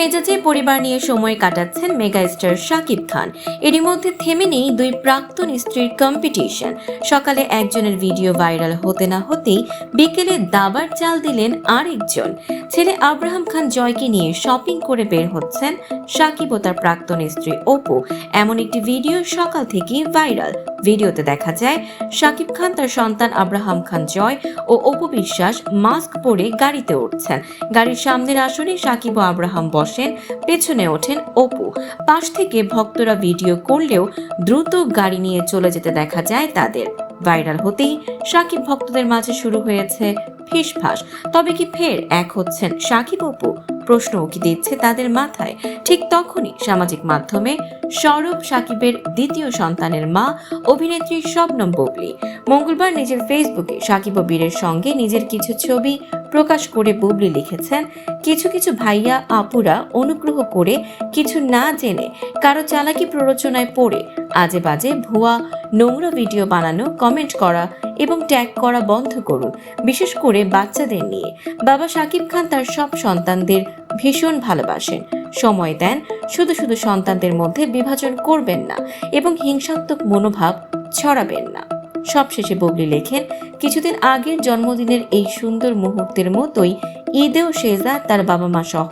মেজাজে পরিবার নিয়ে সময় কাটাচ্ছেন মেগাস্টার শাকিব খান। এরই মধ্যে থেমে নেই দুই প্রাক্তন স্ত্রীর কম্পিটিশন। সকালে একজনের ভিডিও ভাইরাল হতে না হতেই বিকেলে দাবার চাল দিলেন আরেকজন। ছেলে আব্রাহাম খান জয়কে নিয়ে শপিং করে বের হচ্ছেন শাকিব ও তার প্রাক্তন স্ত্রী অপু। এমন একটি ভিডিও সকাল থেকেই ভাইরাল। ভিডিওতে দেখা যায় শাকিব খান, তার সন্তান আব্রাহাম খান জয় ও অপু বিশ্বাস মাস্ক পরে গাড়িতে উঠছেন। গাড়ির সামনের আসনে শাকিব ও আব্রাহাম বসেন, পেছনে ওঠেন অপু। পাশ থেকে ভক্তরা ভিডিও করলেও দ্রুত গাড়ি নিয়ে চলে যেতে দেখা যায় তাদের। ভাইরাল হতেই শাকিব ভক্তদের মাঝে শুরু হয়েছে ফিসফাস। তবে কি ফের এক হচ্ছেন শাকিব অপু? প্রশ্ন উকি দিচ্ছে তাদের মাথায়। ঠিক তখনই সামাজিক মাধ্যমে সৌরভ শাকিবের দ্বিতীয় সন্তানের মা অভিনেত্রী শবনম বুবলি মঙ্গলবার নিজের ফেসবুকে শাকিব ও বীরের সঙ্গে নিজের কিছু ছবি প্রকাশ করে বুবলি লিখেছেন, কিছু কিছু ভাইয়া আপুরা অনুগ্রহ করে কিছু না জেনে কারো চালাকি প্ররোচনায় পড়ে আজে বাজে ভুয়া নোংরা ভিডিও বানানো, কমেন্ট করা এবং ট্যাগ করা বন্ধ করুন, বিশেষ করে বাচ্চাদের নিয়ে। বাবা শাকিব খান তার সব সন্তানদের ভীষণ ভালোবাসেন, সময় দেন, শুধু শুধু সন্তানদের মধ্যে বিভাজন করবেন না এবং হিংসাত্মক মনোভাব ছড়াবেন না। সবশেষে বুবলি লেখেন, কিছুদিন আগের জন্মদিনের এই সুন্দর মুহূর্তের মতোই ঈদেও শেহজাদ তার বাবা মা সহ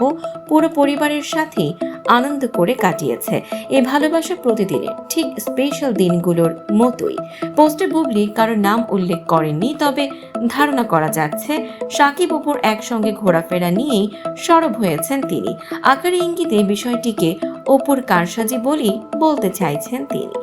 পুরো পরিবারের সাথেই আনন্দ করে কাটিয়েছে। এই ভালোবাসা প্রতিদিনের ঠিক স্পেশাল দিনগুলোর মতোই। পোস্টে বুবলি কারো নাম উল্লেখ করেননি, তবে ধারণা করা যাচ্ছে শাকিব অপুর একসঙ্গে ঘোরাফেরা নিয়েই সরব হয়েছেন তিনি। আকারে ইঙ্গিতে বিষয়টিকে অপুর কারসাজি বলেই বলতে চাইছেন তিনি।